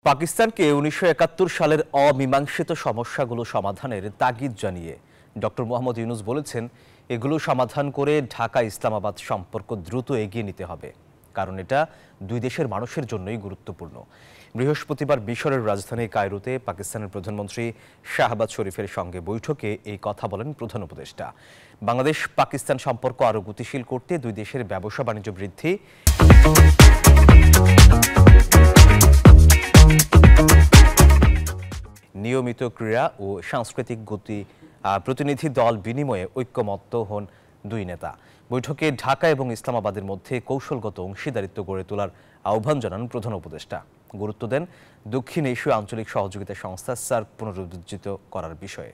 পাকিস্তানকে ১৯৭১ সালের অমীমাংসিত সমস্যাগুলো সমাধানের তাগিদ জানিয়ে ডক্টর মোহাম্মদ ইউনূস বলেছেন, এগুলো সমাধান করে ঢাকা ইসলামাবাদ সম্পর্ক দ্রুত এগিয়ে নিতে হবে, কারণ এটা দুই দেশের মানুষের জন্যই গুরুত্বপূর্ণ। বৃহস্পতিবার মিশরের রাজধানী কায়রোতে পাকিস্তানের প্রধানমন্ত্রী শাহবাজ শরীফের সঙ্গে বৈঠকে এই কথা বলেন প্রধান উপদেষ্টা। বাংলাদেশ পাকিস্তান সম্পর্ক আরও গতিশীল করতে দুই দেশের ব্যবসা বাণিজ্য বৃদ্ধি, নিয়মিত ক্রীড়া ও সাংস্কৃতিক প্রতিনিধি দল বিনিময়ে ঐক্যমত্য হন দুই নেতা। বৈঠকে ঢাকা এবং ইসলামাবাদের মধ্যে কৌশলগত অংশীদারিত্ব গড়ে তোলার আহ্বান জানান প্রধান উপদেষ্টা। গুরুত্ব দেন দক্ষিণ এশীয় আঞ্চলিক সহযোগিতা সংস্থা সার্ক পুনরুজ্জীবিত করার বিষয়ে।